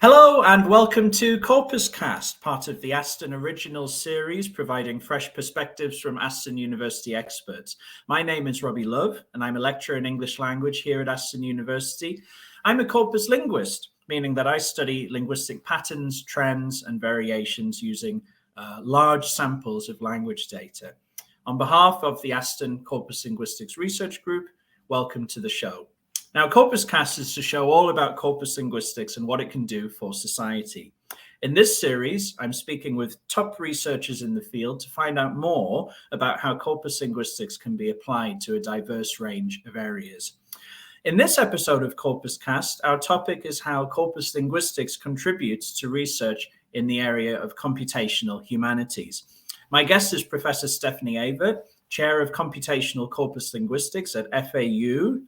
Hello and welcome to Corpus Cast, part of the Aston Originals series, providing fresh perspectives from Aston University experts. My name is Robbie Love, and I'm a lecturer in English language here at Aston University. I'm a corpus linguist, meaning that I study linguistic patterns, trends, and variations using large samples of language data. On behalf of the Aston Corpus Linguistics Research Group, welcome to the show. Now, Corpus Cast is to show all about corpus linguistics and what it can do for society. In this series, I'm speaking with top researchers in the field to find out more about how corpus linguistics can be applied to a diverse range of areas. In this episode of Corpus Cast, our topic is how corpus linguistics contributes to research in the area of computational humanities. My guest is Professor Stephanie Evert, Chair of Computational Corpus Linguistics at FAU,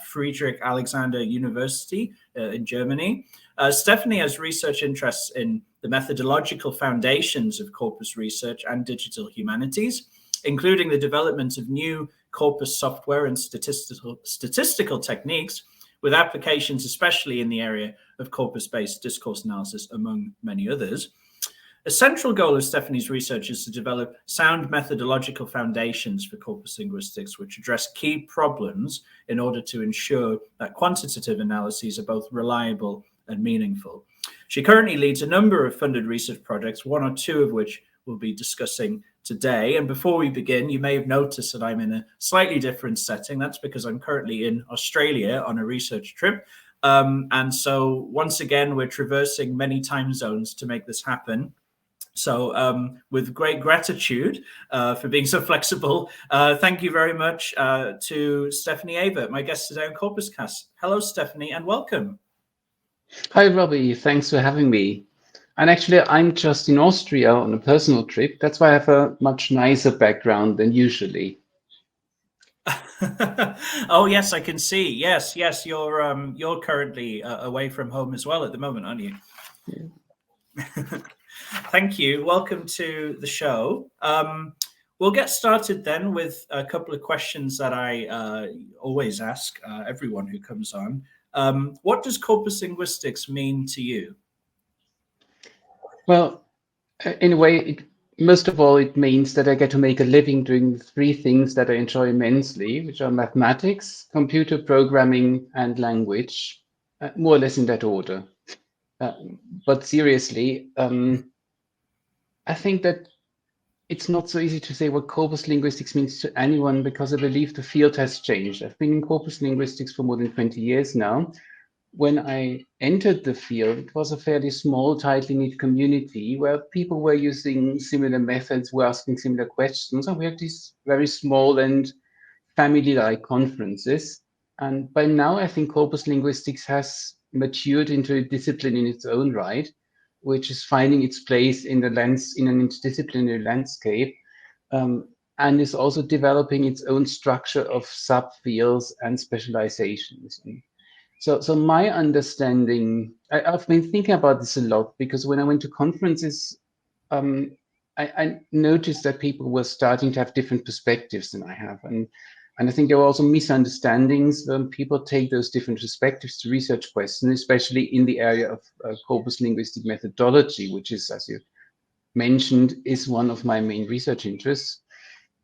Friedrich-Alexander-Universität in Germany. Stephanie has research interests in the methodological foundations of corpus research and digital humanities, including the development of new corpus software and statistical techniques, with applications especially in the area of corpus-based discourse analysis, among many others. A central goal of Stephanie's research is to develop sound methodological foundations for corpus linguistics, which address key problems in order to ensure that quantitative analyses are both reliable and meaningful. She currently leads a number of funded research projects, one or two of which we'll be discussing today. And before we begin, you may have noticed that I'm in a slightly different setting. That's because I'm currently in Australia on a research trip. And so once again, we're traversing many time zones to make this happen. So with great gratitude for being so flexible, thank you very much to Stephanie Evert, my guest today on Corpus Cast. Hello, Stephanie, and welcome. Hi, Robbie. Thanks for having me. And actually, I'm just in Austria on a personal trip. That's why I have a much nicer background than usually. Oh, yes, I can see. Yes, you're currently away from home as well at the moment, aren't you? Yeah. Thank you. Welcome to the show. We'll get started then with a couple of questions that I always ask everyone who comes on. What does corpus linguistics mean to you? Well, in a way, most of all, it means that I get to make a living doing three things that I enjoy immensely, which are mathematics, computer programming, and language, more or less in that order. But seriously, I think that it's not so easy to say what corpus linguistics means to anyone, because I believe the field has changed. I've been in corpus linguistics for more than 20 years now. When I entered the field, it was a fairly small, tightly knit community where people were using similar methods, were asking similar questions, and we had these very small and family-like conferences. And by now, I think corpus linguistics has matured into a discipline in its own right, which is finding its place in an interdisciplinary landscape, and is also developing its own structure of subfields and specializations. So my understanding, I've been thinking about this a lot, because when I went to conferences, I noticed that people were starting to have different perspectives than I have. And I think there were also misunderstandings when people take those different perspectives to research questions, especially in the area of corpus linguistic methodology, which is, as you mentioned, is one of my main research interests.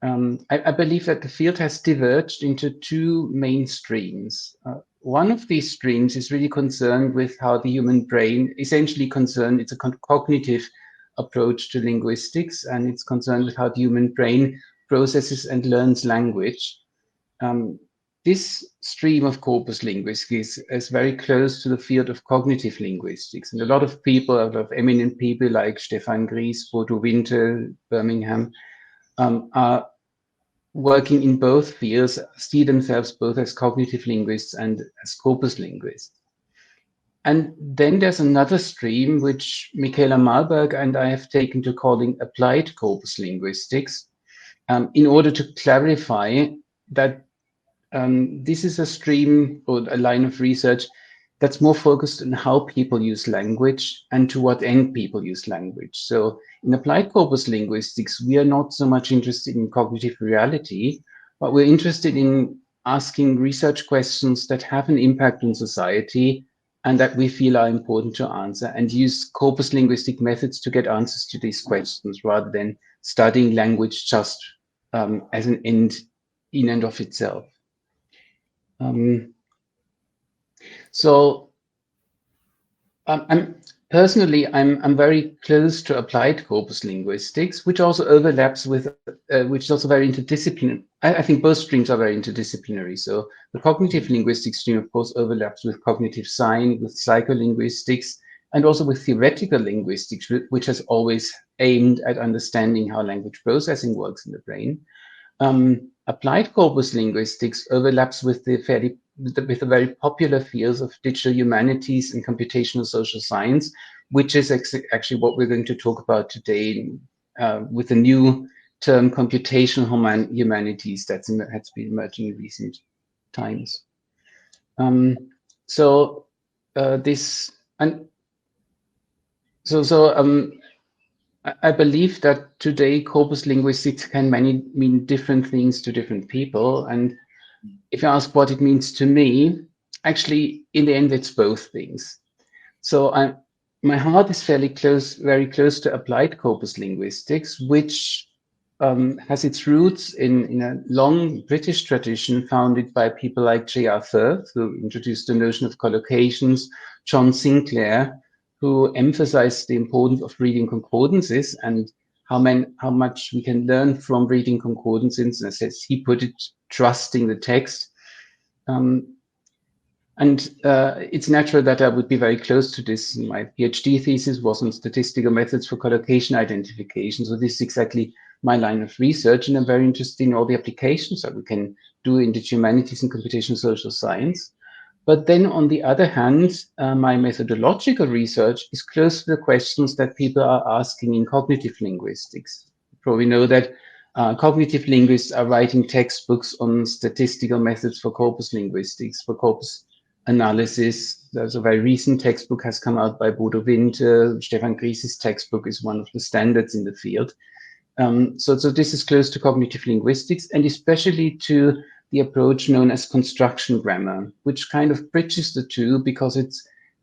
I believe that the field has diverged into two main streams. One of these streams is really concerned with how the human brain, it's a cognitive approach to linguistics, and it's concerned with how the human brain processes and learns language. This stream of corpus linguistics is very close to the field of cognitive linguistics. And a lot of people, a lot of eminent people like Stefan Gries, Bodo Winter, Birmingham, are working in both fields, see themselves both as cognitive linguists and as corpus linguists. And then there's another stream, which Michaela Malberg and I have taken to calling applied corpus linguistics, in order to clarify that this is a stream or a line of research that's more focused on how people use language and to what end people use language. So in applied corpus linguistics, we are not so much interested in cognitive reality, but we're interested in asking research questions that have an impact on society and that we feel are important to answer, and use corpus linguistic methods to get answers to these questions rather than studying language just as an end in and of itself. I'm very close to applied corpus linguistics, which also overlaps with, which is also very interdisciplinary. I think both streams are very interdisciplinary. So the cognitive linguistics stream, of course, overlaps with cognitive science, with psycholinguistics, and also with theoretical linguistics, which has always aimed at understanding how language processing works in the brain. Applied corpus linguistics overlaps with the very popular fields of digital humanities and computational social science, which is actually what we're going to talk about today with the new term computational humanities that's been emerging in recent times. I believe that today corpus linguistics can mean different things to different people. And if you ask what it means to me, actually, in the end, it's both things. So my heart is very close to applied corpus linguistics, which has its roots in a long British tradition founded by people like J.R. Firth, who introduced the notion of collocations, John Sinclair, who emphasized the importance of reading concordances and how much we can learn from reading concordances, as he put it, trusting the text. It's natural that I would be very close to this. My PhD thesis was on statistical methods for collocation identification. So this is exactly my line of research, and I'm very interested in all the applications that we can do in the humanities and computational social science. But then on the other hand, my methodological research is close to the questions that people are asking in cognitive linguistics. You probably know that cognitive linguists are writing textbooks on statistical methods for corpus linguistics, for corpus analysis. There's a very recent textbook has come out by Bodo Winter. Stefan Gries's textbook is one of the standards in the field. So this is close to cognitive linguistics, and especially to the approach known as construction grammar, which kind of bridges the two because it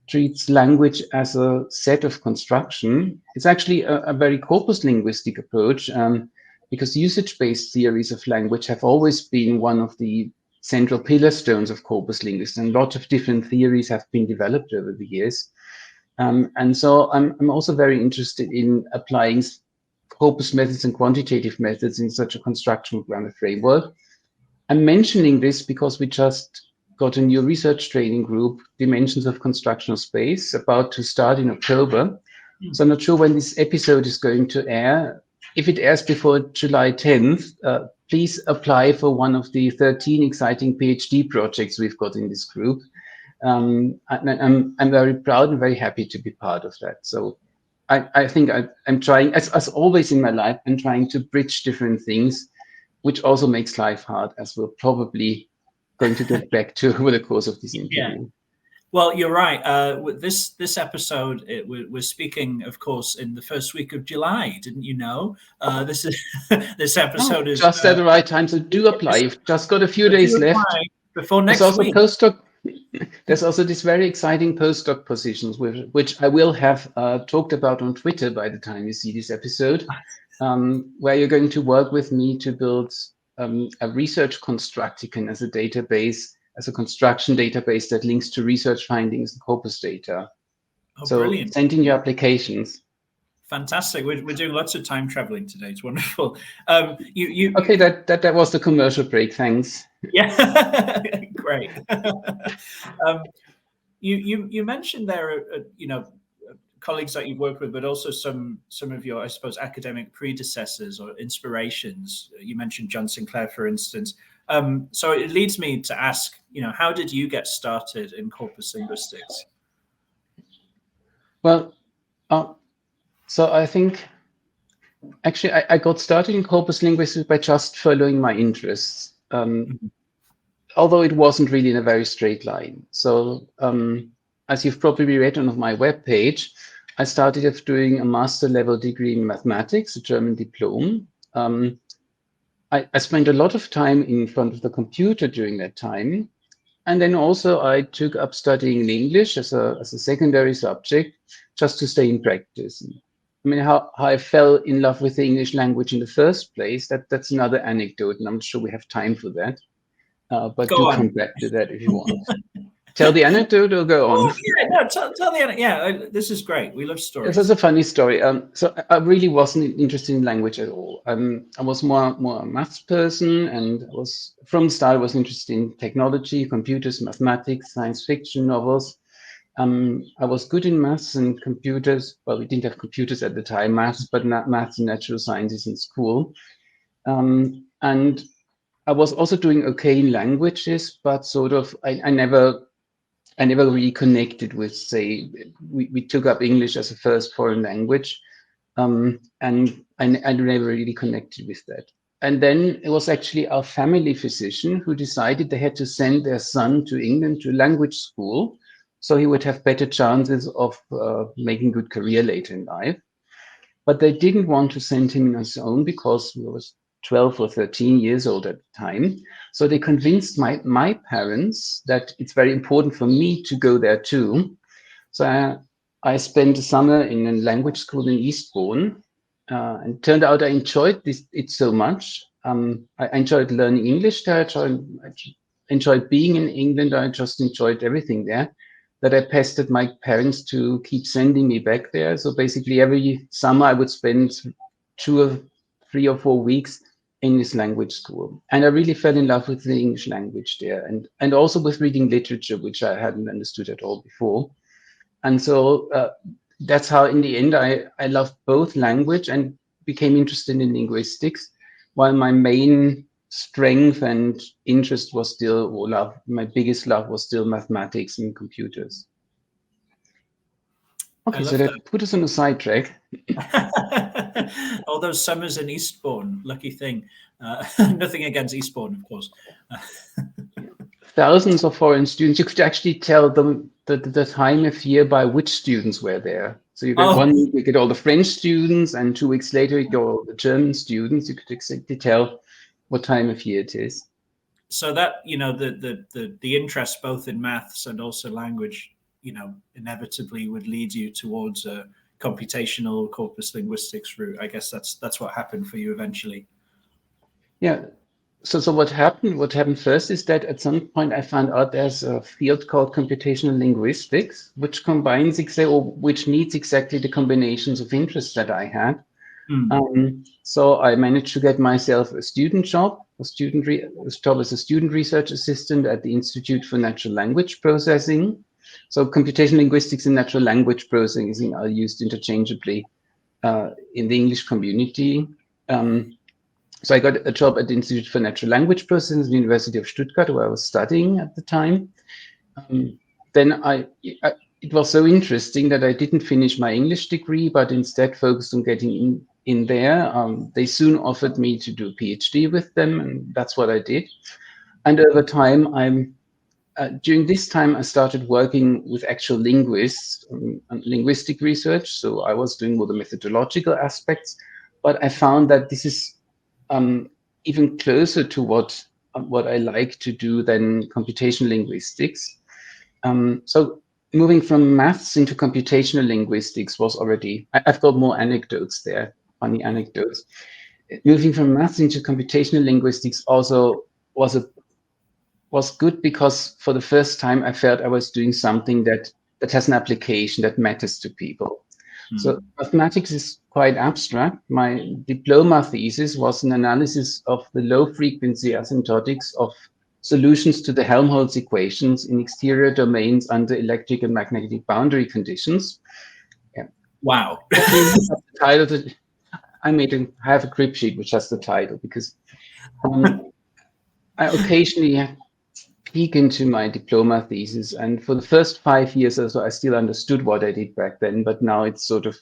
treats language as a set of construction. It's actually a very corpus linguistic approach because usage-based theories of language have always been one of the central pillar stones of corpus linguistics, and lots of different theories have been developed over the years. And so I'm also very interested in applying corpus methods and quantitative methods in such a construction grammar framework. I'm mentioning this because we just got a new research training group, Dimensions of Constructional Space, about to start in October. So I'm not sure when this episode is going to air. If it airs before July 10th, please apply for one of the 13 exciting PhD projects we've got in this group. I'm very proud and very happy to be part of that. So I think I'm trying, as always in my life, I'm trying to bridge different things, which also makes life hard, as we're probably going to get back to over the course of this interview. Yeah. Well, you're right. This episode, we're speaking, of course, in the first week of July. Didn't you know? This episode is just at the right time. So do apply. You've just got a few days left before next week. There's also this very exciting postdoc positions, which I will have talked about on Twitter by the time you see this episode, where you're going to work with me to build a research constructicon as a database, as a construction database that links to research findings and corpus data. So brilliant. Send in your applications. Fantastic. We're doing lots of time traveling today. It's wonderful. Okay, that was the commercial break. Thanks. Yeah, great. You mentioned there, colleagues that you've worked with, but also some of your, I suppose, academic predecessors or inspirations. You mentioned John Sinclair, for instance. So it leads me to ask, how did you get started in corpus linguistics? Well, so I think, actually, I got started in corpus linguistics by just following my interests, although it wasn't really in a very straight line. So as you've probably read on my webpage, I started off doing a master level degree in mathematics, a German diploma. I spent a lot of time in front of the computer during that time. and then also I took up studying English as a secondary subject, just to stay in practice. I mean, how I fell in love with the English language in the first place, that's another anecdote, and I'm not sure we have time for that. But Go do on. come back to that if you want. Tell the anecdote or go on? Oh, yeah, no, tell the anecdote. Yeah, this is great. We love stories. This is a funny story. So I really wasn't interested in language at all. I was more a maths person, and I was from the start was interested in technology, computers, mathematics, science fiction novels. I was good in maths and computers. Well, we didn't have computers at the time, maths and natural sciences in school. And I was also doing okay in languages, but sort of I never really connected with, say, we took up English as a first foreign language, and I never really connected with that. And then it was actually our family physician who decided they had to send their son to England to a language school, so he would have better chances of making good career later in life. But they didn't want to send him on his own because he was 12 or 13 years old at the time. So they convinced my parents that it's very important for me to go there too. So I spent a summer in a language school in Eastbourne, and turned out I enjoyed it so much. I enjoyed learning English there. I enjoyed being in England. I just enjoyed everything there, that I pestered my parents to keep sending me back there. So basically every summer I would spend 2 or 3 or 4 weeks in this language school. And I really fell in love with the English language there, and also with reading literature, which I hadn't understood at all before. And so that's how in the end I loved both language and became interested in linguistics, while my main strength and interest was still, my biggest love was still mathematics and computers. Okay, so that put us on a sidetrack. All those summers in Eastbourne, lucky thing. Nothing against Eastbourne, of course. Thousands of foreign students. You could actually tell them the time of year by which students were there. So you get 1 week, you get all the French students, and 2 weeks later you get all the German students. You could exactly tell what time of year it is. So that, the interest both in maths and also language, inevitably would lead you towards a computational corpus linguistics route. I guess that's what happened for you eventually. Yeah. So what happened first is that at some point I found out there's a field called computational linguistics, which combines which needs exactly the combinations of interests that I had. So I managed to get myself a student job, as a student research assistant at the Institute for Natural Language Processing. So computational linguistics and natural language processing are used interchangeably in the English community. So I got a job at the Institute for Natural Language Processing at the University of Stuttgart, where I was studying at the time. Then it was so interesting that I didn't finish my English degree, but instead focused on getting in there. They soon offered me to do a PhD with them, and that's what I did. And over time, during this time, I started working with actual linguists on linguistic research. So I was doing more the methodological aspects, but I found that this is even closer to what I like to do than computational linguistics. So moving from maths into computational linguistics was already, I've got more anecdotes there, funny anecdotes. Moving from maths into computational linguistics also was good, because for the first time I felt I was doing something that has an application that matters to people. So mathematics is quite abstract. My diploma thesis was an analysis of the low-frequency asymptotics of solutions to the Helmholtz equations in exterior domains under electric and magnetic boundary conditions. Yeah. Wow. The title I have a crib sheet which has the title, because I occasionally peek into my diploma thesis, and for the first 5 years or so I still understood what I did back then, but now it's sort of,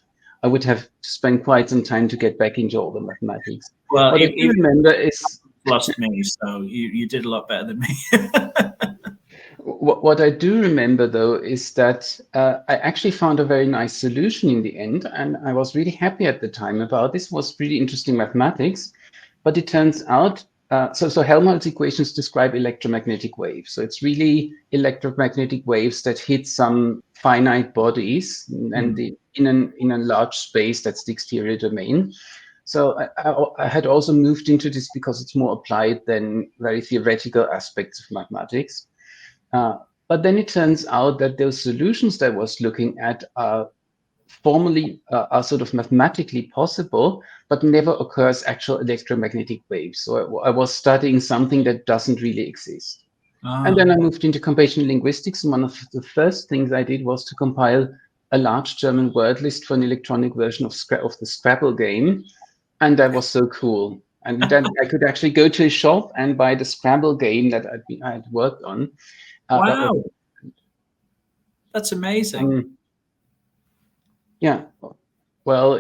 I would have to spend quite some time to get back into all the mathematics. Well, what I do remember is lost me, so you did a lot better than me. What I do remember though is that I actually found a very nice solution in the end, and I was really happy at the time about this. It was really interesting mathematics, but it turns out So Helmholtz equations describe electromagnetic waves. So it's really electromagnetic waves that hit some finite bodies and in a large space, that's the exterior domain. So I had also moved into this because it's more applied than very theoretical aspects of mathematics. But then it turns out that those solutions that I was looking at are formally are sort of mathematically possible, but never occurs actual electromagnetic waves. So I was studying something that doesn't really exist. And then I moved into computational linguistics. And one of the first things I did was to compile a large German word list for an electronic version of the Scrabble game. And that was so cool. And then I could actually go to a shop and buy the Scrabble game that I had worked on. Wow. That's amazing. Yeah. Well,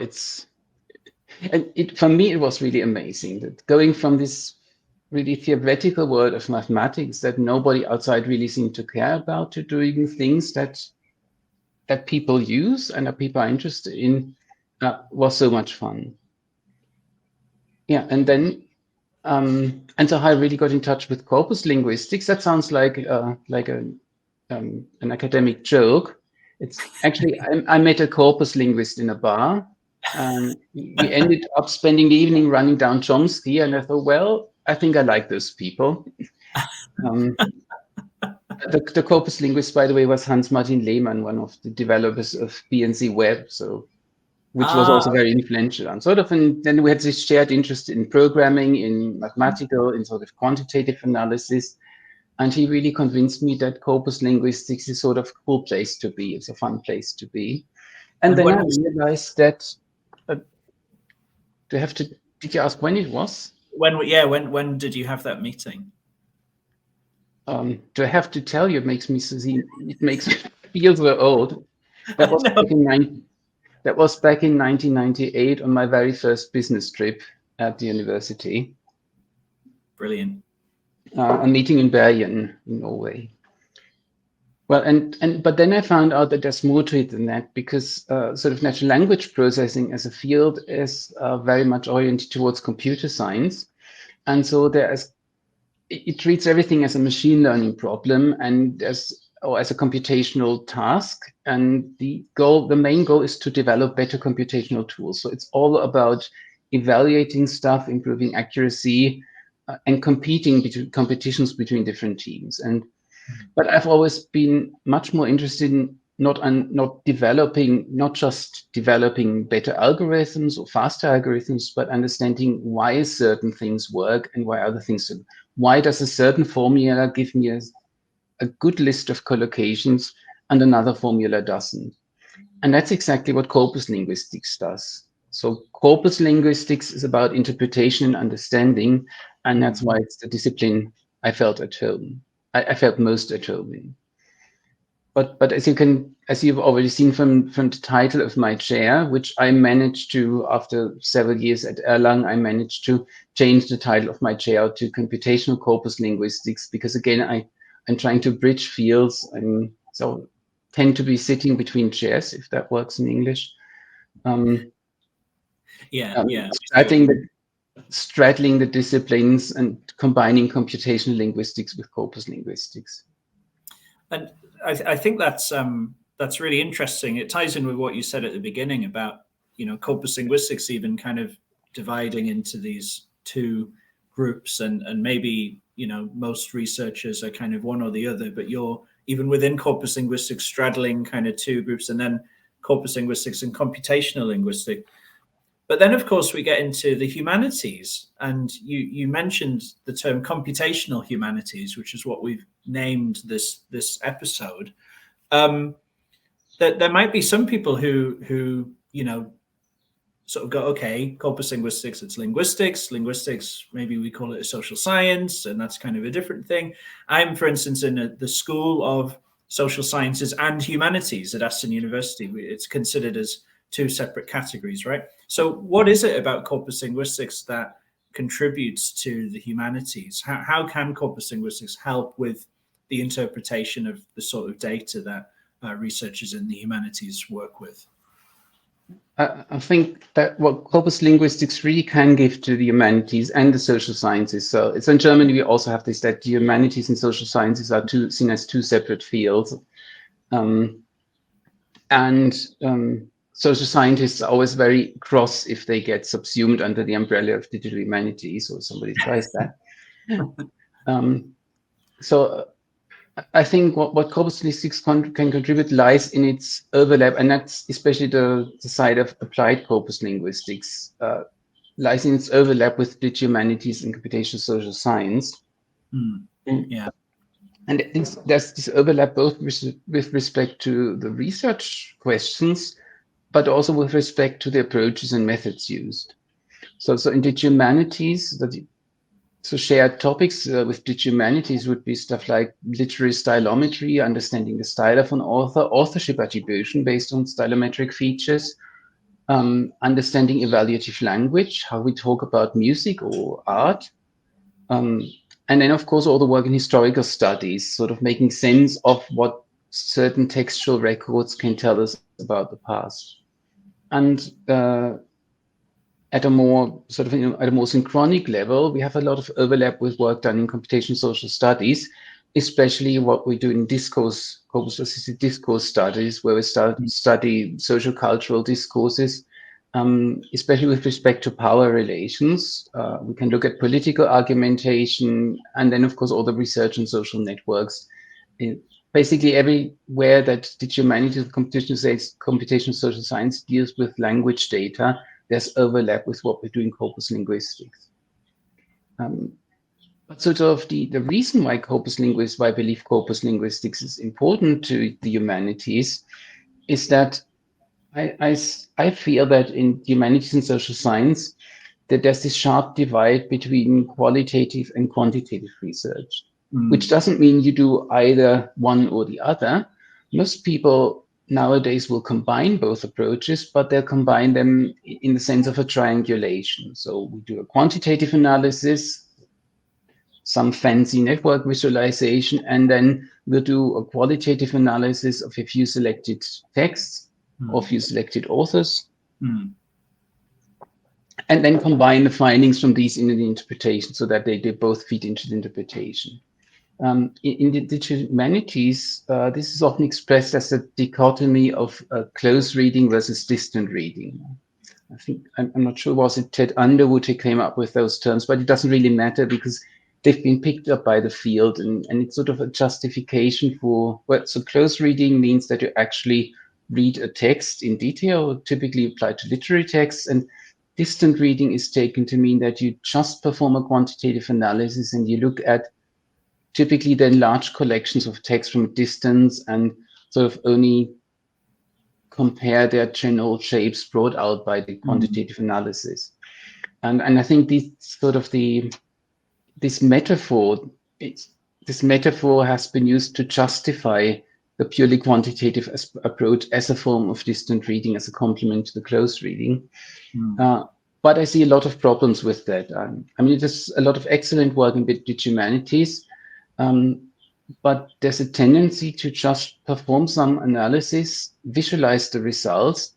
for me, it was really amazing that going from this really theoretical world of mathematics that nobody outside really seemed to care about to doing things that people use and that people are interested in was so much fun. Yeah, and then and so I really got in touch with corpus linguistics. That sounds like an academic joke. It's actually I met a corpus linguist in a bar. We ended up spending the evening running down Chomsky, and I thought, well, I think I like those people. The corpus linguist, by the way, was Hans-Martin Lehmann, one of the developers of BNC Web, which was also very influential. And then we had this shared interest in programming, in mathematical, in sort of quantitative analysis. And he really convinced me that corpus linguistics is sort of a cool place to be. It's a fun place to be. And then I realized that did you ask when it was? When did you have that meeting? Do I have to tell you? It makes me feel so old. That was back in 1998 on my very first business trip at the university. Brilliant. A meeting in Bergen, in Norway. Well, but then I found out that there's more to it than that, because sort of natural language processing as a field is very much oriented towards computer science, and so it treats everything as a machine learning problem and as a computational task. And the main goal is to develop better computational tools. So it's all about evaluating stuff, improving accuracy, and competitions between different teams. But I've always been much more interested in not just developing better algorithms or faster algorithms, but understanding why certain things work and why other things don't. Why does a certain formula give me a good list of collocations and another formula doesn't? And that's exactly what corpus linguistics does. So corpus linguistics is about interpretation and understanding, and that's why it's the discipline I felt at home. I felt most at home in. But as you've already seen from the title of my chair, which I managed to, after several years at Erlangen, I managed to change the title of my chair to Computational Corpus Linguistics, because again, I'm trying to bridge fields, and so tend to be sitting between chairs, if that works in English. Straddling the disciplines and combining computational linguistics with corpus linguistics. And I think that's really interesting. It ties in with what you said at the beginning about, corpus linguistics even kind of dividing into these two groups, and maybe, most researchers are kind of one or the other, but you're even within corpus linguistics straddling kind of two groups, and then corpus linguistics and computational linguistics. But then, of course, we get into the humanities, and you mentioned the term computational humanities, which is what we've named this episode. There might be some people who sort of go, okay, corpus linguistics, it's linguistics. Linguistics, maybe we call it a social science, and that's kind of a different thing. I'm, for instance, in the School of Social Sciences and Humanities at Aston University. It's considered as two separate categories, right? So what is it about corpus linguistics that contributes to the humanities? How can corpus linguistics help with the interpretation of the sort of data that researchers in the humanities work with? I think that what corpus linguistics really can give to the humanities and the social sciences. So it's in Germany, we also have this, that the humanities and social sciences are seen as two separate fields. Social scientists are always very cross if they get subsumed under the umbrella of digital humanities or somebody tries that. So I think what corpus linguistics can contribute lies in its overlap, and that's especially the side of applied corpus linguistics, lies in its overlap with digital humanities and computational social science. Yeah. And there's this overlap both with respect to the research questions, but also with respect to the approaches and methods used. So in digital humanities, so shared topics with digital humanities would be stuff like literary stylometry, understanding the style of an author, authorship attribution based on stylometric features, understanding evaluative language, how we talk about music or art. And then, of course, all the work in historical studies, sort of making sense of what certain textual records can tell us about the past. And at a more synchronic level, we have a lot of overlap with work done in computational social studies, especially what we do in discourse, corpus-assisted discourse studies, where we study social cultural discourses, especially with respect to power relations. We can look at political argumentation, and then, of course, all the research on social networks. Basically, everywhere that digital humanities, computational social science deals with language data, there's overlap with what we do in corpus linguistics. But sort of the reason why I believe corpus linguistics is important to the humanities is that I feel that in humanities and social science, that there's this sharp divide between qualitative and quantitative research, which doesn't mean you do either one or the other. Most people nowadays will combine both approaches, but they'll combine them in the sense of a triangulation. So we do a quantitative analysis, some fancy network visualization, and then we'll do a qualitative analysis of a few selected texts or few selected authors, and then combine the findings from these in the interpretation so that they both feed into the interpretation. In the digital humanities, this is often expressed as a dichotomy of close reading versus distant reading. I think, I'm not sure, was it Ted Underwood who came up with those terms, but it doesn't really matter because they've been picked up by the field, and it's sort of a justification for, well, so close reading means that you actually read a text in detail, typically applied to literary texts, and distant reading is taken to mean that you just perform a quantitative analysis and you look at typically then large collections of text from a distance and sort of only compare their general shapes brought out by the quantitative analysis. And I think this metaphor has been used to justify the purely quantitative approach as a form of distant reading, as a complement to the close reading. But I see a lot of problems with that. I mean, there's a lot of excellent work in digital humanities, but there's a tendency to just perform some analysis, visualize the results,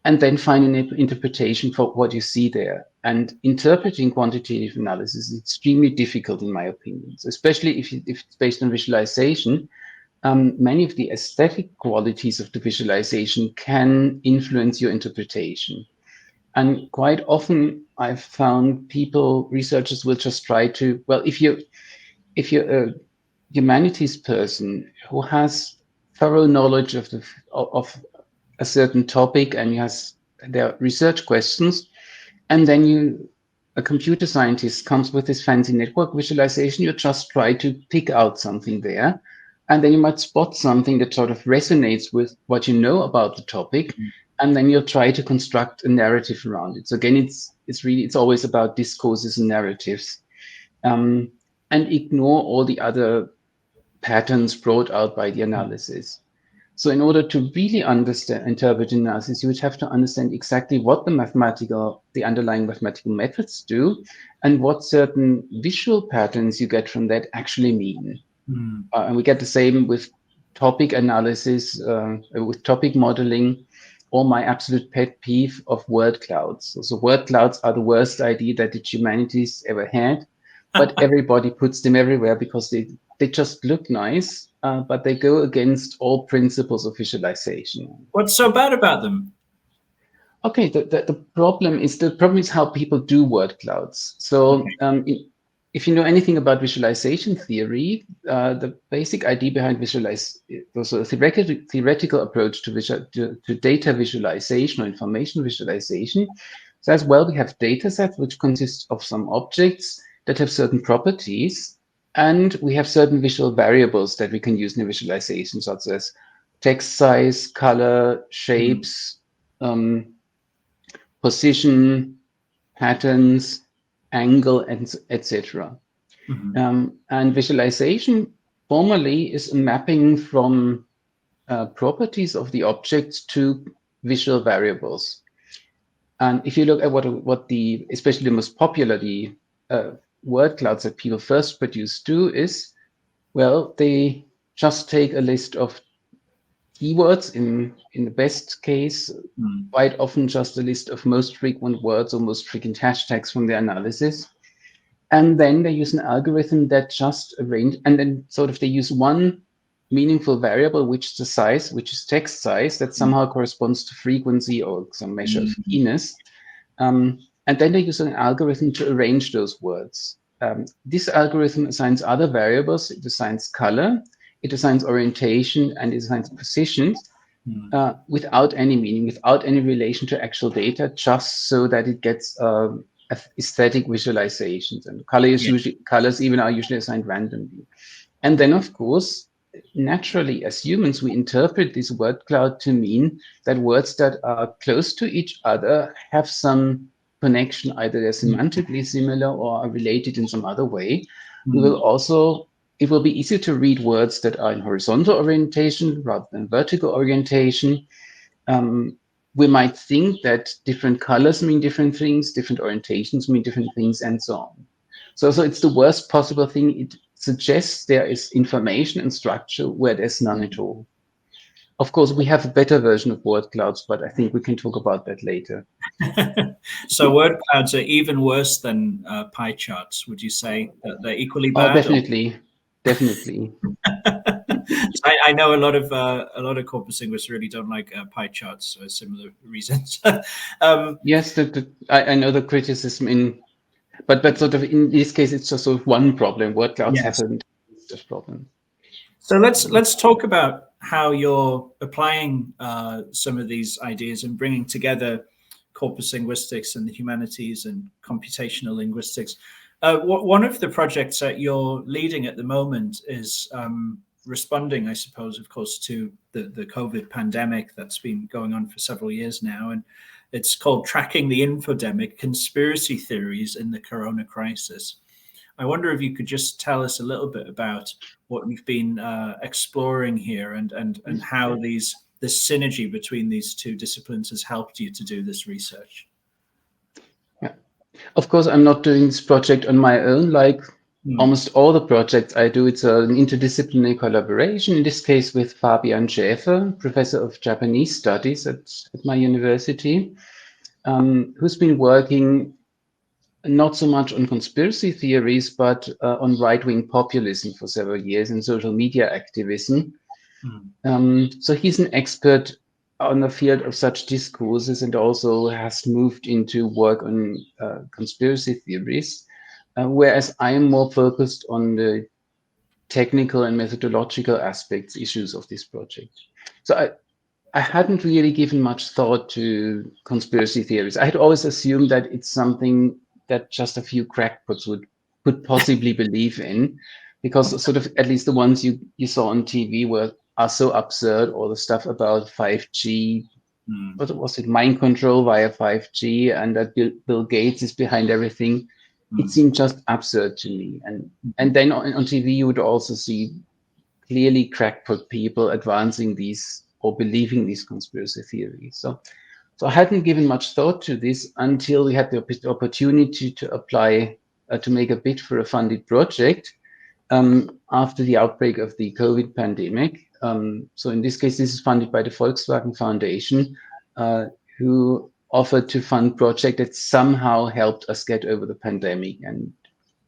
and then find an interpretation for what you see there. And interpreting quantitative analysis is extremely difficult, in my opinion, so especially if it's based on visualization. Many of the aesthetic qualities of the visualization can influence your interpretation. And quite often I've found researchers will just try to, well, if you're a humanities person who has thorough knowledge of a certain topic and there are research questions, and then a computer scientist comes with this fancy network visualization, you just try to pick out something there, and then you might spot something that sort of resonates with what you know about the topic, and then you'll try to construct a narrative around it. So again, it's always about discourses and narratives, and ignore all the other patterns brought out by the analysis. So in order to really interpret analysis, you would have to understand exactly what the underlying mathematical methods do, and what certain visual patterns you get from that actually mean. And we get the same with topic analysis, with topic modeling. or my absolute pet peeve of word clouds. So word clouds are the worst idea that the humanities ever had, but everybody puts them everywhere because they just look nice, but they go against all principles of visualization. What's so bad about them? Okay, the problem is how people do word clouds. So if you know anything about visualization theory, the basic idea behind so a theoretical approach to data visualization or information visualization says, well, we have data sets which consist of some objects that have certain properties, and we have certain visual variables that we can use in the visualization, such as text size, color, shapes, position, patterns, angle, and etc. And visualization formally is a mapping from properties of the objects to visual variables. And if you look at what especially the most popular word clouds that people first produce do is, well, they just take a list of keywords in the best case, quite often just a list of most frequent words or most frequent hashtags from the analysis. And then they use an algorithm that just and then sort of they use one meaningful variable, which is the size, which is text size, that somehow corresponds to frequency or some measure of keyness. And then they use an algorithm to arrange those words. This algorithm assigns other variables. It assigns color, it assigns orientation, and it assigns positions without any meaning, without any relation to actual data, just so that it gets aesthetic visualizations. And colors even are usually assigned randomly. And then, of course, naturally, as humans, we interpret this word cloud to mean that words that are close to each other have some connection, either they're semantically similar or are related in some other way. It will be easier to read words that are in horizontal orientation rather than vertical orientation. We might think that different colors mean different things, different orientations mean different things, and so on. So it's the worst possible thing. It suggests there is information and structure where there's none at all. Of course, we have a better version of word clouds, but I think we can talk about that later. So word clouds are even worse than pie charts. Would you say that they're equally bad? Oh, definitely. I know a lot of corpus linguists really don't like pie charts for similar reasons. Yes, I know the criticism but sort of in this case it's just sort of one problem. Word clouds have a list of problems. So let's talk about how you're applying some of these ideas and bringing together corpus linguistics and the humanities and computational linguistics. One of the projects that you're leading at the moment is responding, I suppose, of course, to the COVID pandemic that's been going on for several years now. And it's called Tracking the Infodemic, Conspiracy Theories in the Corona Crisis. I wonder if you could just tell us a little bit about what you've been exploring here and how this synergy between these two disciplines has helped you to do this research. Yeah, of course, I'm not doing this project on my own. Like almost all the projects I do, it's an interdisciplinary collaboration, in this case with Fabian Schäfer, professor of Japanese studies at my university, who's been working not so much on conspiracy theories, but on right-wing populism for several years and social media activism. So he's an expert on the field of such discourses and also has moved into work on conspiracy theories, whereas I am more focused on the technical and methodological issues of this project. So I hadn't really given much thought to conspiracy theories. I had always assumed that it's something that just a few crackpots could possibly believe in, because sort of at least the ones you saw on TV are so absurd, or the stuff about 5G, what was it, mind control via 5G, and that Bill Gates is behind everything. It seemed just absurd to me. And then on TV you would also see clearly crackpot people advancing these or believing these conspiracy theories. So I hadn't given much thought to this until we had the opportunity to apply, to make a bid for a funded project after the outbreak of the COVID pandemic. So in this case, this is funded by the Volkswagen Foundation, who offered to fund projects that somehow helped us get over the pandemic. And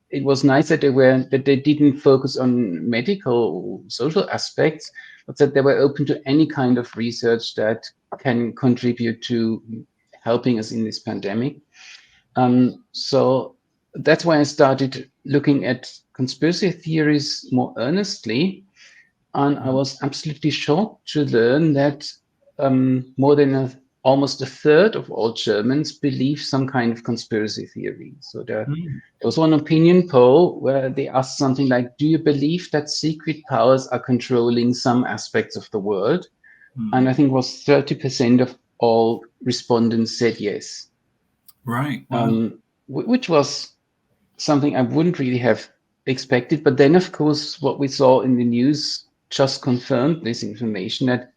it was nice that they didn't focus on medical or social aspects, but that they were open to any kind of research that can contribute to helping us in this pandemic. So that's why I started looking at conspiracy theories more earnestly. And I was absolutely shocked to learn that more than almost a third of all Germans believe some kind of conspiracy theory. So there was one opinion poll where they asked something like, do you believe that secret powers are controlling some aspects of the world? And I think it was 30% of all respondents said yes. Right. Wow. Which was something I wouldn't really have expected. But then, of course, what we saw in the news just confirmed this information, that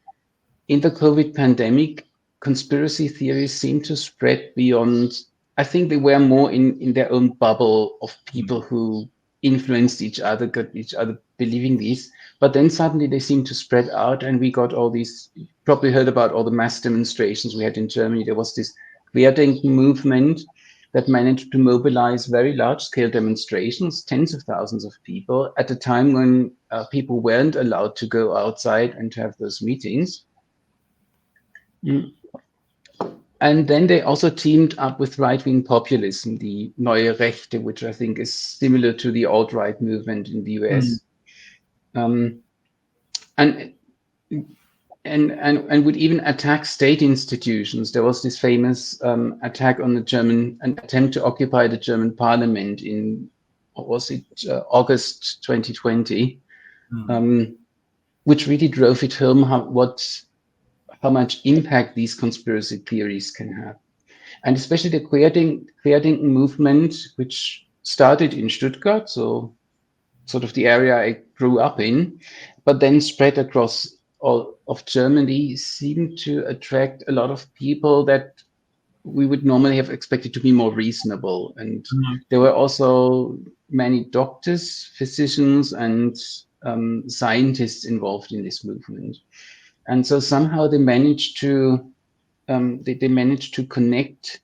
in the COVID pandemic, conspiracy theories seem to spread beyond. I think they were more in their own bubble of people who influenced each other, got each other believing these. But then suddenly they seem to spread out, and we got all these. You probably heard about all the mass demonstrations we had in Germany. There was this Querdenken movement that managed to mobilize very large-scale demonstrations, tens of thousands of people, at a time when people weren't allowed to go outside and to have those meetings. And then they also teamed up with right-wing populism, the Neue Rechte, which I think is similar to the alt-right movement in the US. And would even attack state institutions. There was this famous attack on an attempt to occupy the German parliament in, what was it, August 2020, which really drove it home how much impact these conspiracy theories can have. And especially the Querdenken movement, which started in Stuttgart, so sort of the area I grew up in, but then spread across all of Germany, seemed to attract a lot of people that we would normally have expected to be more reasonable. And there were also many doctors, physicians, and scientists involved in this movement. And so somehow they managed to connect,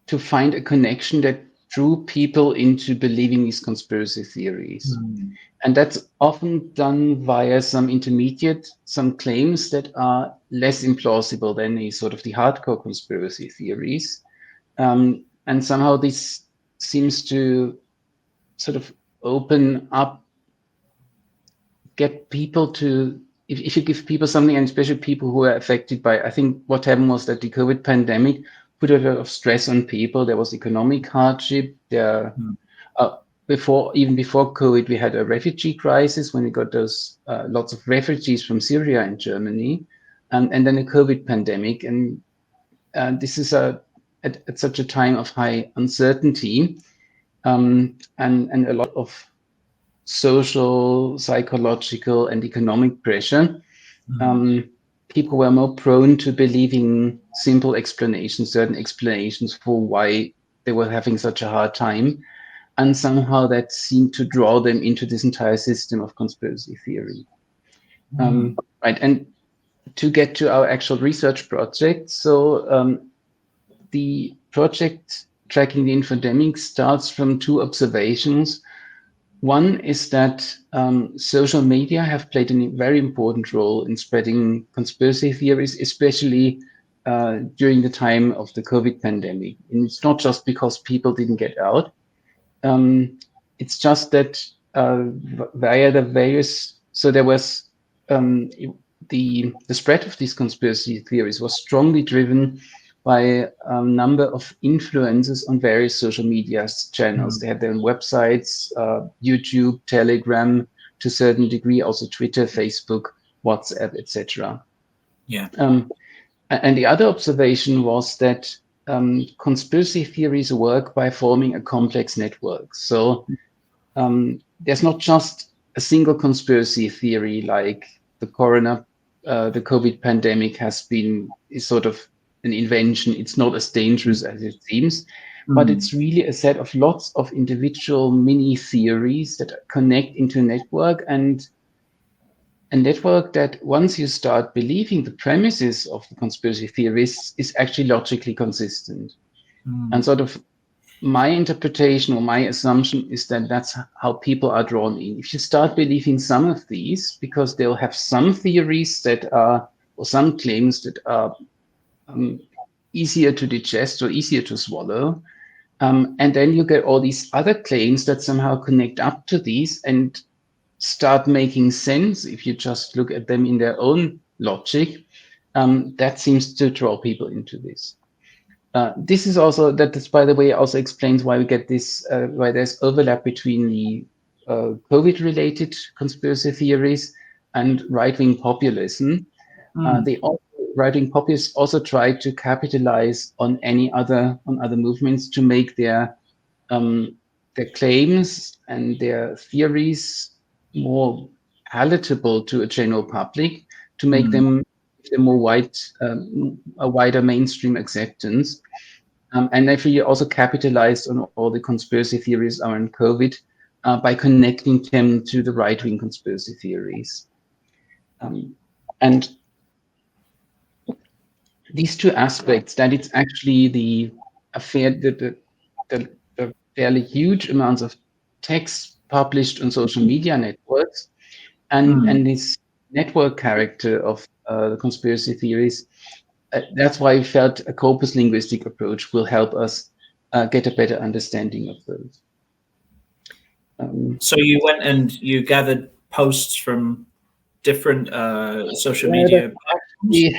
to find a connection that drew people into believing these conspiracy theories. And that's often done via some claims that are less implausible than the sort of the hardcore conspiracy theories. And somehow this seems to sort of open up, get people to, if you give people something, and especially people who are affected by, I think what happened was that the COVID pandemic put a lot of stress on people. There was economic hardship. Even before COVID, we had a refugee crisis when we got those lots of refugees from Syria in Germany, and then a COVID pandemic. And this is at such a time of high uncertainty and a lot of social, psychological, and economic pressure. People were more prone to believing simple explanations, certain explanations for why they were having such a hard time. And somehow that seemed to draw them into this entire system of conspiracy theory. Right. And to get to our actual research project, so the project tracking the infodemic starts from two observations. One is that social media have played a very important role in spreading conspiracy theories, especially during the time of the COVID pandemic. And it's not just because people didn't get out. It's just that via the various, so there was the spread of these conspiracy theories was strongly driven by a number of influencers on various social media channels. They had their own websites, YouTube, Telegram, to a certain degree, also Twitter, Facebook, WhatsApp, etc. And the other observation was that conspiracy theories work by forming a complex network. So there's not just a single conspiracy theory like the COVID pandemic is sort of an invention. It's not as dangerous as it seems, but it's really a set of lots of individual mini theories that connect into a network. And a network that once you start believing the premises of the conspiracy theorists is actually logically consistent. And sort of my interpretation or my assumption is that that's how people are drawn in. If you start believing some of these, because they'll have some theories that are, or some claims that are easier to digest or easier to swallow, and then you get all these other claims that somehow connect up to these and start making sense if you just look at them in their own logic, that seems to draw people into this. This is also, that is, by the way, also explains why we get this, why there's overlap between the COVID-related conspiracy theories and right-wing populism. Right-wing populists also try to capitalize on other movements to make their claims and their theories more palatable to a general public, to make them more a wider mainstream acceptance. And therefore, also capitalized on all the conspiracy theories around COVID by connecting them to the right-wing conspiracy theories. And these two aspects, that it's actually the fairly huge amounts of text published on social media networks, and this network character of the conspiracy theories, that's why we felt a corpus linguistic approach will help us get a better understanding of those. So you went and you gathered posts from different social media platforms?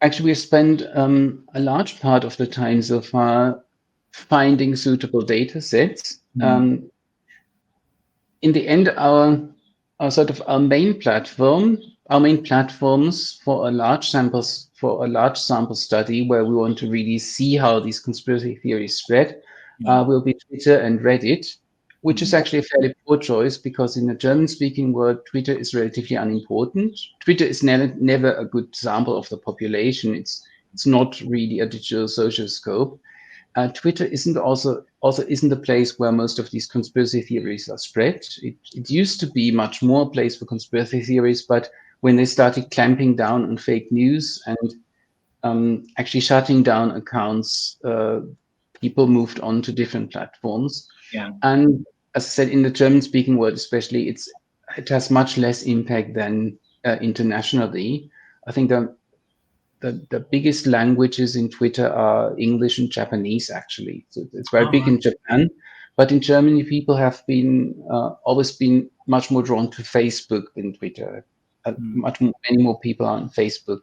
Actually, we spend a large part of the time so far finding suitable data sets. In the end, our main platforms for a large sample study where we want to really see how these conspiracy theories spread will be Twitter and Reddit, which is actually a fairly poor choice because in the German-speaking world, Twitter is relatively unimportant. Twitter is never a good sample of the population. It's not really a digital social scope. Twitter isn't isn't the place where most of these conspiracy theories are spread. It used to be much more a place for conspiracy theories, but when they started clamping down on fake news and actually shutting down accounts, people moved on to different platforms. Yeah. And as I said, in the German-speaking world especially, it has much less impact than internationally. I think the biggest languages in Twitter are English and Japanese, actually. So it's very big in Japan. But in Germany, people have been always been much more drawn to Facebook than Twitter. Many more people are on Facebook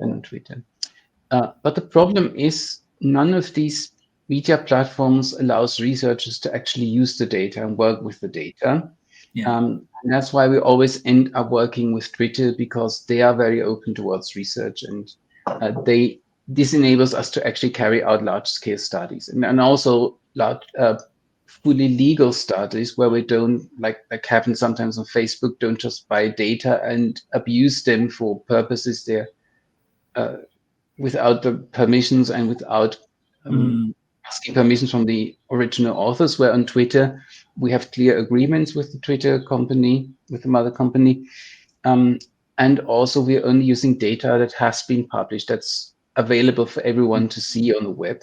than on Twitter. But the problem is none of these media platforms allows researchers to actually use the data and work with the data. Yeah. And that's why we always end up working with Twitter, because they are very open towards research, and this enables us to actually carry out large-scale studies and also large, fully legal studies where we don't, like happens sometimes on Facebook, don't just buy data and abuse them for purposes there without the permissions and without asking permissions from the original authors, where on Twitter we have clear agreements with the Twitter company, with the mother company. And also we're only using data that has been published, that's available for everyone to see on the web.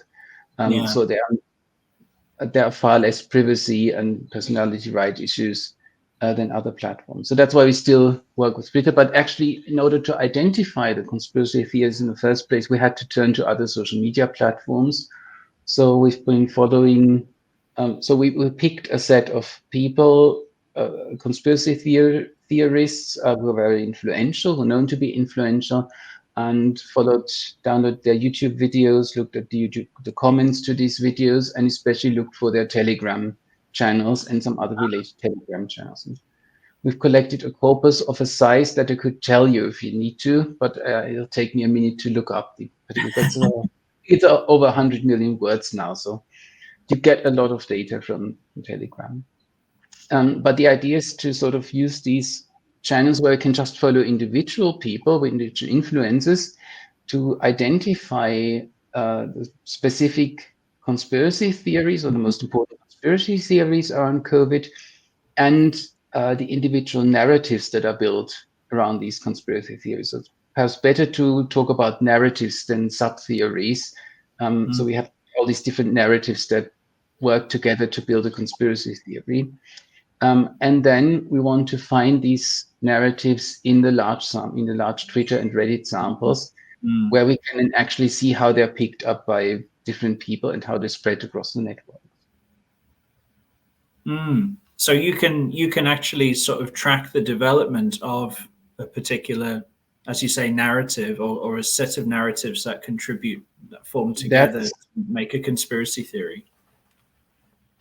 So there are far less privacy and personality right issues than other platforms. So that's why we still work with Twitter. But actually, in order to identify the conspiracy theories in the first place, we had to turn to other social media platforms. So we've been following, so we picked a set of people, conspiracy theorists who are very influential, who are known to be influential, and downloaded their YouTube videos, looked at the comments to these videos, and especially looked for their Telegram channels and some other related Telegram channels. And we've collected a corpus of a size that I could tell you if you need to, but it'll take me a minute to look up the particular. It's over 100 million words now, so you get a lot of data from Telegram. But the idea is to sort of use these channels where you can just follow individual people with individual influences to identify the specific conspiracy theories or the most important conspiracy theories around COVID, and the individual narratives that are built around these conspiracy theories. So it's perhaps better to talk about narratives than sub-theories. So we have all these different narratives that work together to build a conspiracy theory. And then we want to find these narratives in the large Twitter and Reddit samples, where we can actually see how they're picked up by different people and how they spread across the network. So you can actually sort of track the development of a particular, as you say, narrative or a set of narratives that form together to make a conspiracy theory.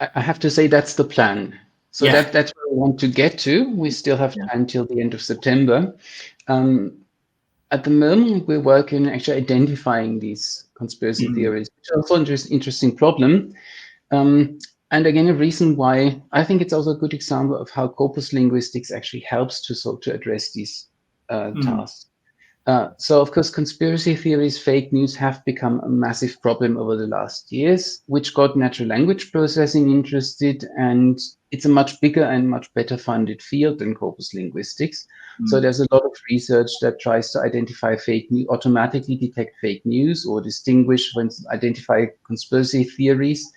I have to say that's the plan. So that's where we want to get to. We still have time till the end of September. At the moment, we're working on actually identifying these conspiracy theories, which is also an interesting problem. And again, a reason why I think it's also a good example of how corpus linguistics actually helps to address these tasks. So, of course, conspiracy theories, fake news have become a massive problem over the last years, which got natural language processing interested, and it's a much bigger and much better funded field than corpus linguistics. So there's a lot of research that tries to identify fake news, automatically detect fake news or distinguish, for instance, identify conspiracy theories.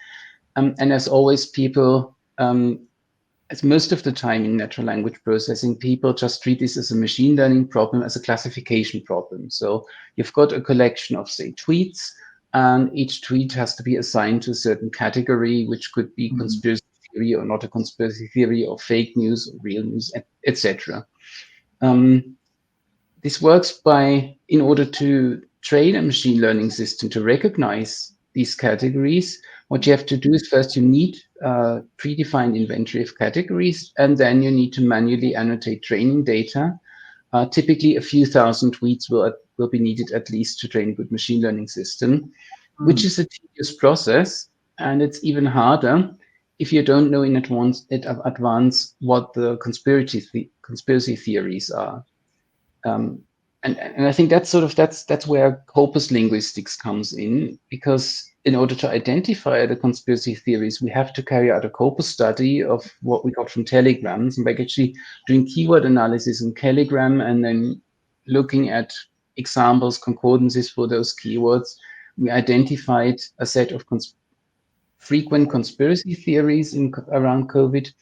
And as always, people, as most of the time in natural language processing, people just treat this as a machine learning problem, as a classification problem. So you've got a collection of, say, tweets, and each tweet has to be assigned to a certain category, which could be conspiracy theory or not a conspiracy theory, or fake news or real news, etc. This works in order to train a machine learning system to recognize these categories. What you have to do is first you need a predefined inventory of categories, and then you need to manually annotate training data. Typically, a few thousand tweets will be needed at least to train a good machine learning system, which is a tedious process, and it's even harder if you don't know in advance what the conspiracy theories are. And I think that's where corpus linguistics comes in, because in order to identify the conspiracy theories, we have to carry out a corpus study of what we got from telegrams, and by actually doing keyword analysis in telegram and then looking at examples, concordances for those keywords, we identified a set of frequent conspiracy theories around COVID,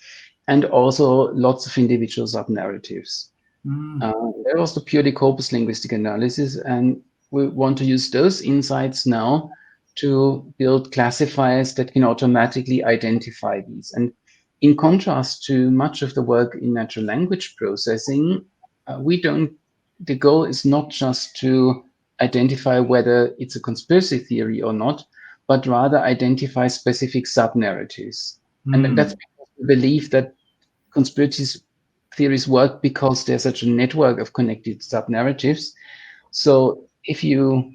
and also lots of individual sub-narratives. That was the purely corpus linguistic analysis, and we want to use those insights now to build classifiers that can automatically identify these. And in contrast to much of the work in natural language processing, the goal is not just to identify whether it's a conspiracy theory or not, but rather identify specific sub-narratives. And that's because we believe that conspiracy theories work because there's such a network of connected sub-narratives. So if your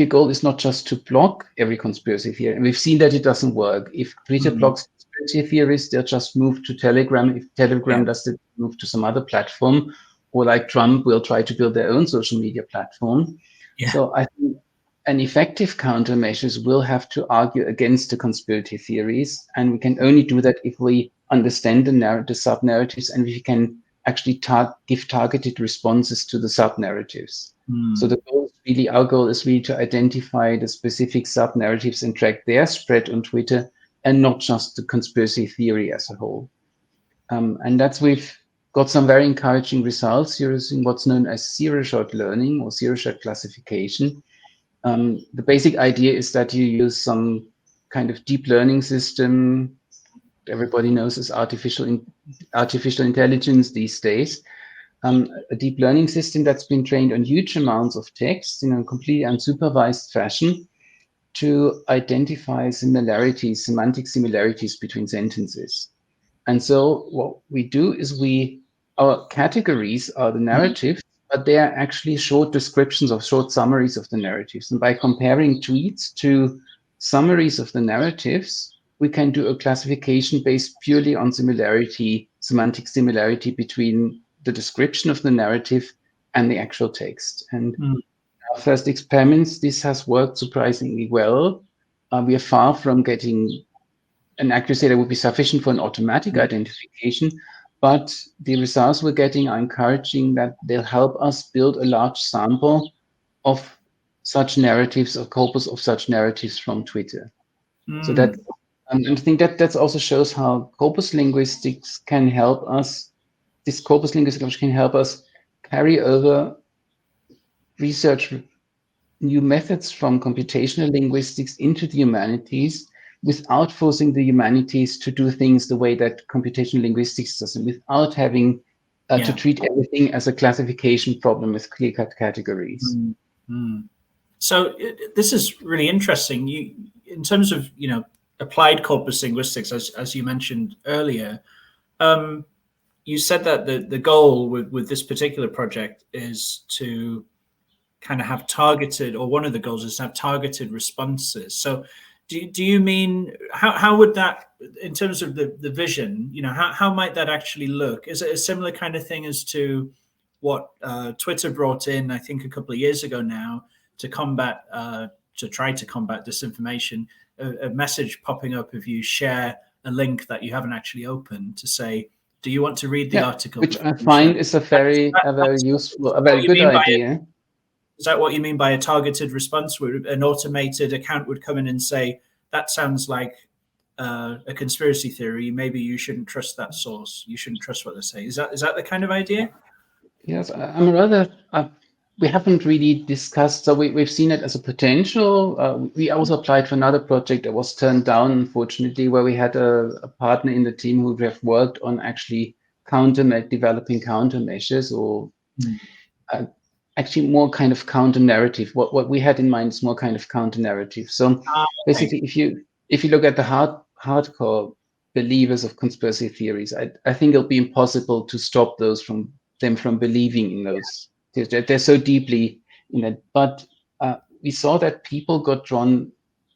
goal is not just to block every conspiracy theory, and we've seen that it doesn't work. If Twitter blocks conspiracy theories, they'll just move to Telegram. If Telegram does it, move to some other platform, or like Trump will try to build their own social media platform. So I think an effective countermeasures will have to argue against the conspiracy theories, and we can only do that if we understand the sub-narratives, and we can actually give targeted responses to the sub-narratives. So our goal is really to identify the specific sub-narratives and track their spread on Twitter, and not just the conspiracy theory as a whole. And we've got some very encouraging results using what's known as zero-shot learning or zero-shot classification. The basic idea is that you use some kind of deep learning system. Everybody knows as artificial intelligence these days. A deep learning system that's been trained on huge amounts of text in a completely unsupervised fashion to identify semantic similarities between sentences. And so what we do is our categories are the narratives, but they are actually short descriptions of short summaries of the narratives. And by comparing tweets to summaries of the narratives, we can do a classification based purely on semantic similarity between the description of the narrative and the actual text. And our first experiments, this has worked surprisingly well. We are far from getting an accuracy that would be sufficient for an automatic identification, but the results we're getting are encouraging, that they'll help us build a large sample of such narratives, a corpus of such narratives from Twitter. So that, and I think that that also shows how corpus linguistics can help us. This corpus linguistics can help us carry over research new methods from computational linguistics into the humanities, without forcing the humanities to do things the way that computational linguistics does, and without having to treat everything as a classification problem with clear-cut categories. So this is really interesting. You, in terms of, you know, applied corpus linguistics, as you mentioned earlier, you said that the goal with this particular project is to kind of have targeted, or one of the goals is to have targeted responses. So do you mean, how would that, in terms of the vision, you know, how might that actually look? Is it a similar kind of thing as to what Twitter brought in, I think, a couple of years ago now, to combat, to try to combat disinformation, a message popping up if you share a link that you haven't actually opened, to say, do you want to read the article? Which I find is a very useful, a very good idea. Is that what you mean by a targeted response, where an automated account would come in and say, that sounds like a conspiracy theory, maybe you shouldn't trust that source, you shouldn't trust what they say? Is that the kind of idea? Yes, I'm rather, we haven't really discussed, so we've seen it as a potential. We also applied for another project that was turned down, unfortunately, where we had a partner in the team who would have worked on actually developing countermeasures, or actually more kind of counter narrative. What we had in mind is more kind of counter narrative. So basically, if you look at the hardcore believers of conspiracy theories, I think it'll be impossible to stop them from believing in those. They're so deeply in it. But we saw that people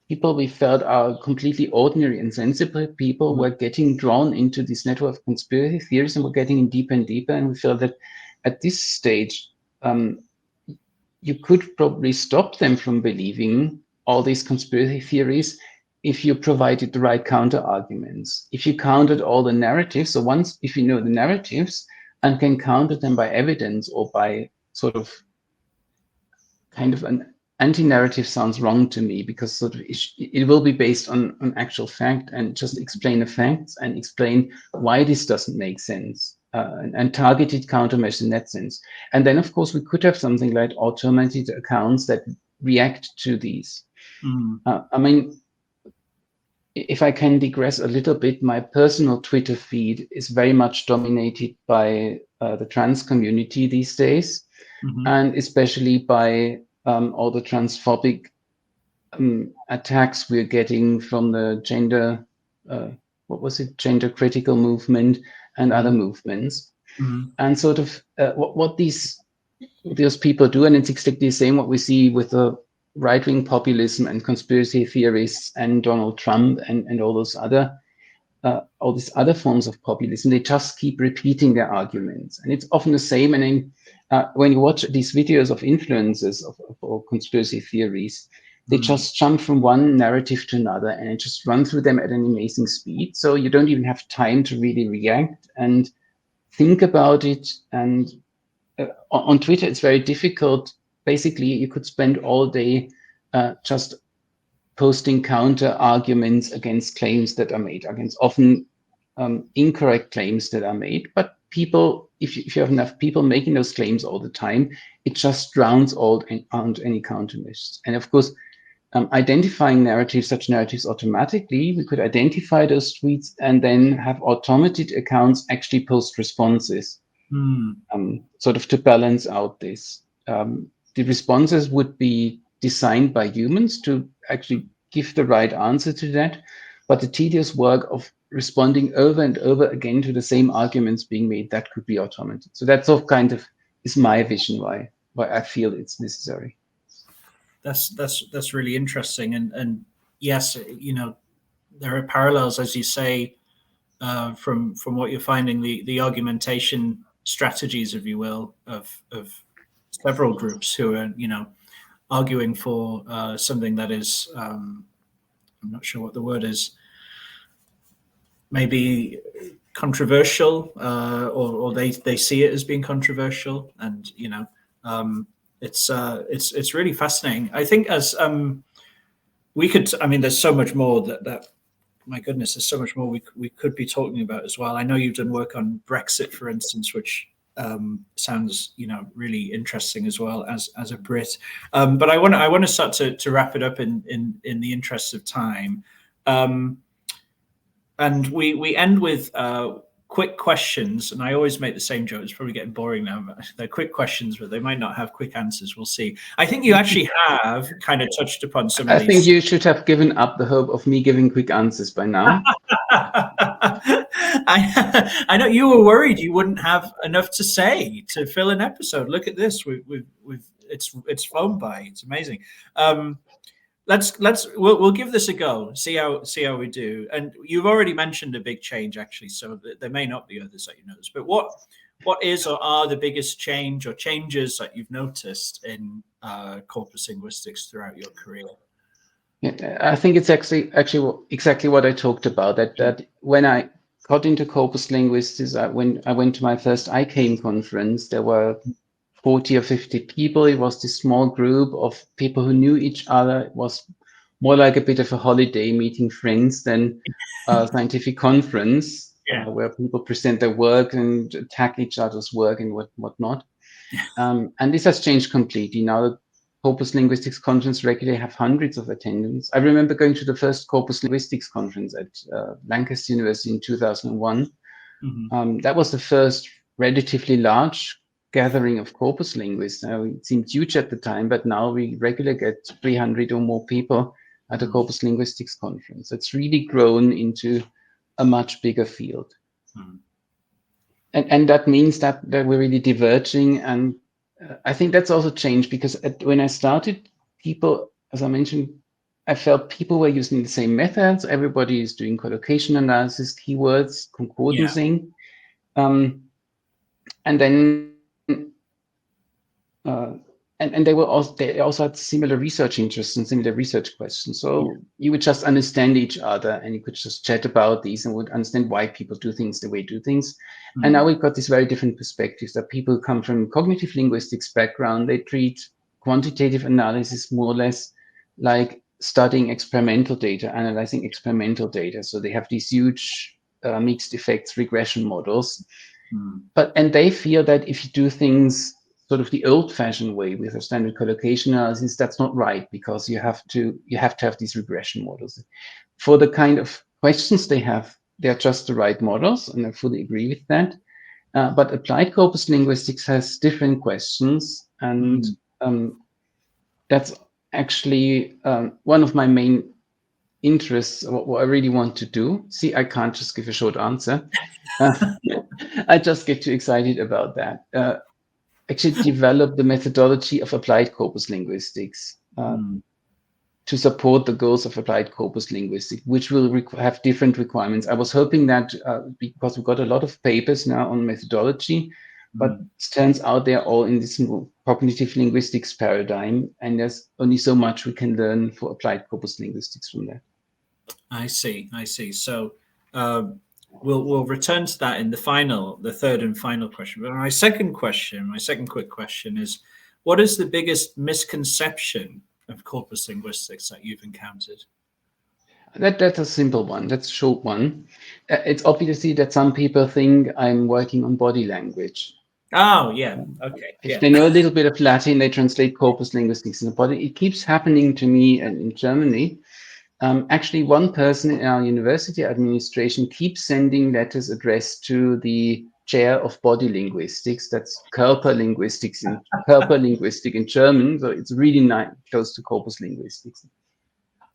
we felt are completely ordinary and sensible people were getting drawn into this network of conspiracy theories, and were getting in deeper and deeper. And we felt that at this stage, you could probably stop them from believing all these conspiracy theories if you provided the right counter arguments. If you countered all the narratives, so once, if you know the narratives and can counter them by evidence, or by sort of kind of an anti-narrative sounds wrong to me, because sort of it will be based on actual fact, and just explain the facts and explain why this doesn't make sense. And targeted countermeasures in that sense. And then, of course, we could have something like automated accounts that react to these. I mean, if I can digress a little bit, my personal Twitter feed is very much dominated by the trans community these days, and especially by all the transphobic attacks we're getting from the gender critical movement and other movements. And sort of what those people do, and it's exactly the same what we see with the right-wing populism and conspiracy theorists and Donald Trump and all these other forms of populism. They just keep repeating their arguments, and it's often the same. And when you watch these videos of influencers of conspiracy theories, they just jump from one narrative to another, and it just run through them at an amazing speed. So you don't even have time to really react and think about it. And on Twitter, it's very difficult. Basically, you could spend all day just posting counter arguments against claims that are made, against often incorrect claims that are made. But people, if you have enough people making those claims all the time, it just drowns out any countermeasures. And of course, identifying such narratives automatically, we could identify those tweets and then have automated accounts actually post responses, sort of to balance out this. The responses would be designed by humans to actually give the right answer to that, but the tedious work of responding over and over again to the same arguments being made, that could be automated. So that's all kind of is my vision why I feel it's necessary. That's really interesting, and yes, you know, there are parallels, as you say, from what you're finding, the argumentation strategies, if you will, of several groups who are, you know, arguing for something that is, I'm not sure what the word is, maybe controversial, or they see it as being controversial, and it's really fascinating. I think as we could, I mean, there's so much more that my goodness, there's so much more we could be talking about as well. I know you've done work on Brexit, for instance, which sounds really interesting as well as a Brit. But I want to start to wrap it up in the interest of time. And we end with quick questions, and I always make the same joke. It's probably getting boring now, but they're quick questions, but they might not have quick answers. We'll see. I think you actually have kind of touched upon some of these. I think you should have given up the hope of me giving quick answers by now. I know you were worried you wouldn't have enough to say to fill an episode. Look at this. It's flown by. It's amazing. We'll give this a go. See how we do. And you've already mentioned a big change, actually, so there may not be others that you noticed. But what is or are the biggest change or changes that you've noticed in corpus linguistics throughout your career? Yeah, I think it's actually exactly what I talked about. That when I got into corpus linguistics, when I went to my first ICANN conference, there were 40 or 50 people. It was this small group of people who knew each other. It was more like a bit of a holiday, meeting friends than a scientific conference, where people present their work and attack each other's work and whatnot. And this has changed completely. Now the Corpus Linguistics Conference regularly have hundreds of attendants. I remember going to the first Corpus Linguistics Conference at Lancaster University in 2001. Mm-hmm. That was the first relatively large gathering of corpus linguists. It seemed huge at the time, but now we regularly get 300 or more people at a Corpus Linguistics Conference. It's really grown into a much bigger field. Mm-hmm. And that means that we're really diverging. And I think that's also changed because when I started, people, as I mentioned, I felt people were using the same methods. Everybody is doing collocation analysis, keywords, concordancing. Yeah. And then and they also had similar research interests and similar research questions. So you would just understand each other and you could just chat about these and would understand why people do things the way they do things. Mm-hmm. And now we've got these very different perspectives that people come from cognitive linguistics background. They treat quantitative analysis more or less like studying experimental data, analyzing experimental data. So they have these huge mixed effects regression models. Mm-hmm. And they feel that if you do things sort of the old-fashioned way with a standard collocation analysis, that's not right, because you have to have these regression models. For the kind of questions they have, they're just the right models, and I fully agree with that. But applied corpus linguistics has different questions, and that's actually one of my main interests, what I really want to do. See, I can't just give a short answer. I just get too excited about that. Actually develop the methodology of applied corpus linguistics to support the goals of applied corpus linguistics, which will have different requirements. I was hoping that because we've got a lot of papers now on methodology, but it turns out they're all in this cognitive linguistics paradigm, and there's only so much we can learn for applied corpus linguistics from that. I see. So we'll return to that in the third and final question. But my second quick question is, what is the biggest misconception of corpus linguistics that you've encountered? That's a simple one. That's a short one. It's obviously that some people think I'm working on body language. Oh, yeah. Okay. If they know a little bit of Latin, they translate corpus linguistics in the body. It keeps happening to me in Germany. Actually, one person in our university administration keeps sending letters addressed to the chair of body linguistics. That's Körperlinguistik in German. So it's really close to corpus linguistics.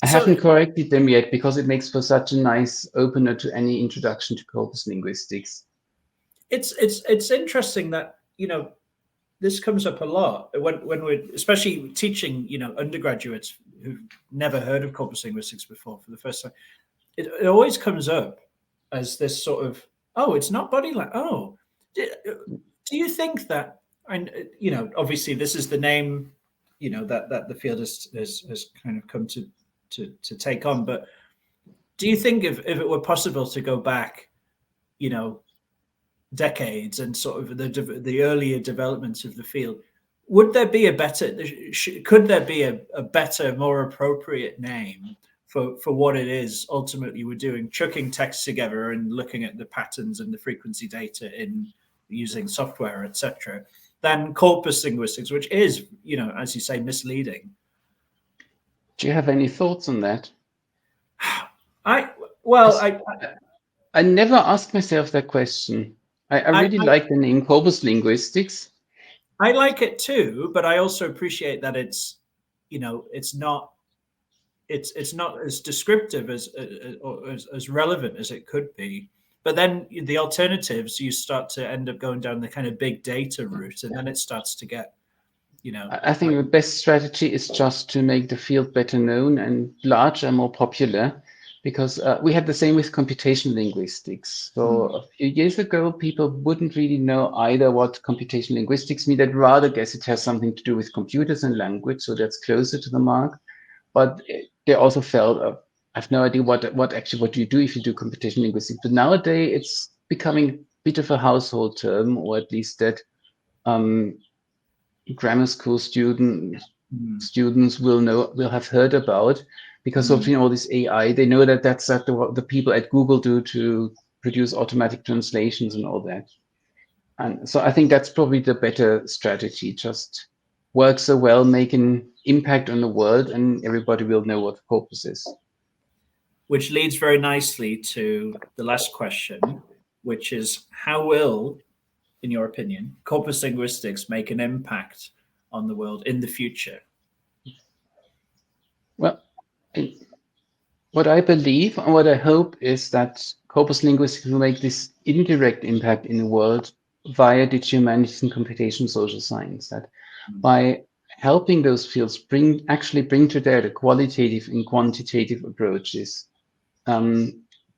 I haven't corrected them yet because it makes for such a nice opener to any introduction to corpus linguistics. It's interesting that, this comes up a lot when we're especially teaching, undergraduates who've never heard of corpus linguistics before for the first time. It always comes up as this sort of, it's not body language. Oh, do you think that, and obviously this is the name, that the field has kind of come to take on. But do you think if it were possible to go back decades and sort of the earlier developments of the field, would there be could there be a better, more appropriate name for what it is ultimately we're doing, chucking text together and looking at the patterns and the frequency data in using software, etc., than corpus linguistics, which is, as you say, misleading? Do you have any thoughts on that? I never asked myself that question. I really like the name corpus linguistics. I like it too, but I also appreciate that it's not as descriptive as relevant as it could be. But then the alternatives, you start to end up going down the kind of big data route, and then it starts to get, I think the best strategy is just to make the field better known and larger, more popular, because we had the same with computational linguistics. So a few years ago, people wouldn't really know either what computational linguistics mean. They'd rather guess it has something to do with computers and language, so that's closer to the mark. But they also felt, I have no idea what do you do if you do computational linguistics. But nowadays, it's becoming a bit of a household term, or at least that grammar school students will have heard about, because of all this AI. They know that that's what the people at Google do to produce automatic translations and all that. And so I think that's probably the better strategy. Just work so well, make an impact on the world, and everybody will know what corpus is. Which leads very nicely to the last question, which is, how will, in your opinion, corpus linguistics make an impact on the world in the future? Well, what I believe and what I hope is that corpus linguistics will make this indirect impact in the world via digital humanities and computational social science. That by helping those fields actually bring together the qualitative and quantitative approaches,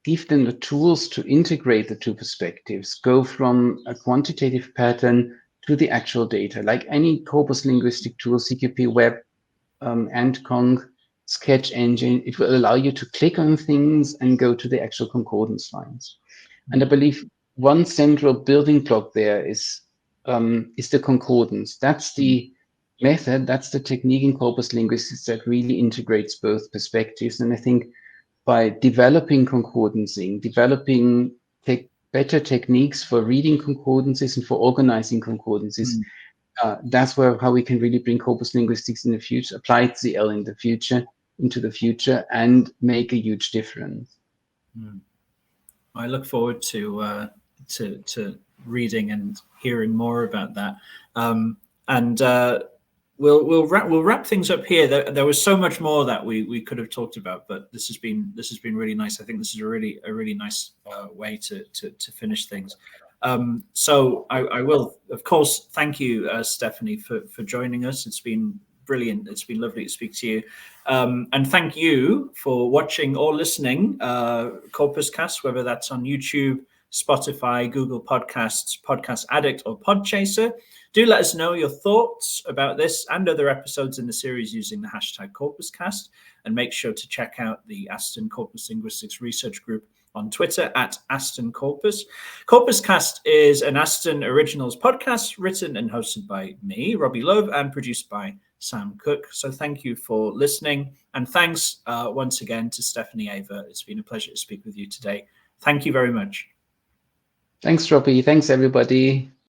give them the tools to integrate the two perspectives, go from a quantitative pattern to the actual data, like any corpus linguistic tool, CQP Web, AntConc, Sketch Engine. It will allow you to click on things and go to the actual concordance lines. And I believe one central building block there is the concordance. That's the method, that's the technique in corpus linguistics that really integrates both perspectives. And I think by developing concordancing, developing better techniques for reading concordances and for organizing concordances, that's how we can really bring corpus linguistics in the future, apply ZL into the future, and make a huge difference. I look forward to reading and hearing more about that. We'll wrap things up here. There was so much more that we could have talked about, but this has been really nice. I think this is a really nice way to finish things. So I will, of course, thank you, Stephanie, for joining us. It's been brilliant. It's been lovely to speak to you. And thank you for watching or listening Corpuscast, whether that's on YouTube, Spotify, Google Podcasts, Podcast Addict, or Podchaser. Do let us know your thoughts about this and other episodes in the series using the hashtag Corpuscast. And make sure to check out the Aston Corpus Linguistics Research Group on Twitter at Aston Corpus. Corpuscast is an Aston Originals podcast written and hosted by me, Robbie Love, and produced by Sam Cook. So thank you for listening. And thanks once again to Stephanie Evert. It's been a pleasure to speak with you today. Thank you very much. Thanks, Robbie. Thanks, everybody.